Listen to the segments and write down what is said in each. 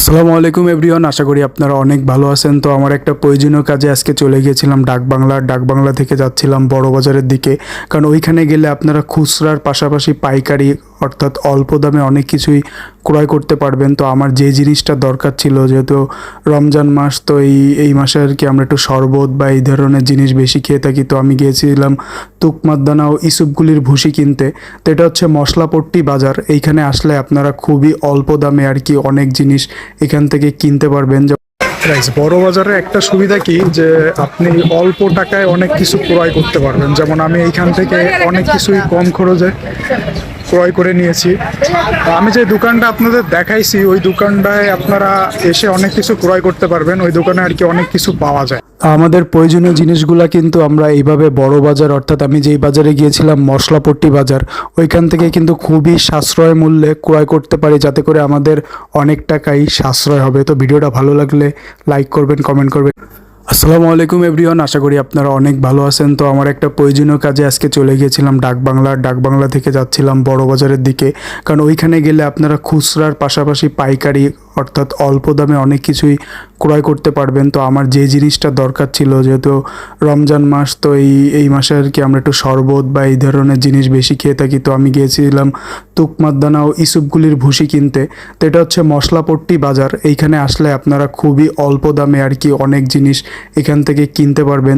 আসসালামু আলাইকুম এভরিওয়ান, আশা করি আপনারা অনেক ভালো আছেন। তো আমার একটা প্রয়োজনীয় কাজে আজকে চলে গিয়েছিলাম ডাকবাংলা থেকে যাচ্ছিলাম বড় বাজারের দিকে। কারণ ওইখানে গেলে আপনারা খুচরার পাশাপাশি পাইকারি অর্থাৎ অল্প দামে অনেক কিছুই ক্রয় করতে পারবেন। তো আমার যে জিনিসটা দরকার ছিল, যেহেতু রমজান মাস, তো এই মাসে আর কি আমরা একটু শরবত বা এই ধরনের জিনিস বেশি খেয়ে থাকি। তো আমি গিয়েছিলাম তুকমাদ্দানা ও ইসুপগুলির ভুসি কিনতে। তো এটা হচ্ছে মশলাপট্টি বাজার। এইখানে আসলে আপনারা খুবই অল্প দামে আর কি অনেক জিনিস এখান থেকে কিনতে পারবেন। বড় বাজারে একটা সুবিধা কি, যে আপনি অল্প টাকায় অনেক কিছু ক্রয় করতে পারবেন। যেমন আমি এইখান থেকে অনেক কিছুই কম খরচে ক্রয় করে নিয়েছি। আমি যে দোকানটা আপনাদের দেখাইছি, ওই দোকানটায় আপনারা এসে অনেক কিছু ক্রয় করতে পারবেন। ওই দোকানে আর কি অনেক কিছু পাওয়া যায়। আমাদের প্রয়োজনীয় জিনিসগুলা কিন্তু আমরা এইভাবে বড় বাজার, অর্থাৎ আমি যেই বাজারে গিয়েছিলাম মশলাপট্টি বাজার, ওইখান থেকে কিন্তু খুবই সাশ্রয় মূল্যে ক্রয় করতে পারি, যাতে করে আমাদের অনেক টাকাই সাশ্রয় হবে। তো ভিডিওটা ভালো লাগলে লাইক করবেন, কমেন্ট করবেন। আসসালামু আলাইকুম এভরিওয়ান, আশা করি আপনারা অনেক ভালো আছেন। তো আমার একটা প্রয়োজনীয় কাজে আজকে চলে গিয়েছিলাম ডাকবাংলা থেকে যাচ্ছিলাম বড় বাজারের দিকে। কারণ ওইখানে গেলে আপনারা খুচরার পাশাপাশি পাইকারি অর্থাৎ অল্প দামে অনেক কিছুই ক্রয় করতে পারবেন। তো আমার যে জিনিসটা দরকার ছিল, যেহেতু রমজান মাস, তো এই মাসে আর কি আমরা একটু শরবত বা এই ধরনের জিনিস বেশি খেয়ে থাকি। তো আমি গিয়েছিলাম তুকমাদ্দানা ও ইসুপগুলির ভুসি কিনতে। তো এটা হচ্ছে মশলাপট্টি বাজার। এইখানে আসলে আপনারা খুবই অল্প দামে আর কি অনেক জিনিস এখান থেকে কিনতে পারবেন।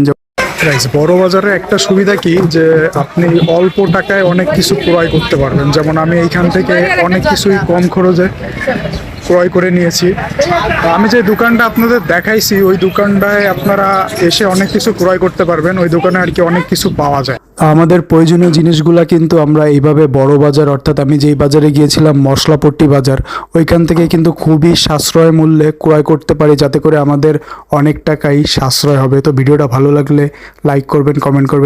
বড় বাজারে একটা সুবিধা কি, যে আপনি অল্প টাকায় অনেক কিছু ক্রয় করতে পারবেন। যেমন আমি এইখান থেকে অনেক কিছুই কম খরচে ক্রয় করে নিয়েছি। আমি যে দোকানটা আপনাদের দেখাইছি, ওই দোকানটায় আপনারা এসে অনেক কিছু ক্রয় করতে পারবেন। ওই দোকানে আর কি অনেক কিছু পাওয়া যায়। আমাদের প্রয়োজনীয় জিনিসগুলা কিন্তু আমরা এইভাবে বড় বাজার, অর্থাৎ আমি যেই বাজারে গিয়েছিলাম মশলাপট্টি বাজার, ওইখান থেকে কিন্তু খুবই সাশ্রয় মূল্যে ক্রয় করতে পারি, যাতে করে আমাদের অনেক টাকাই সাশ্রয় হবে। তো ভিডিওটা ভালো লাগলে লাইক করবেন, কমেন্ট করবেন।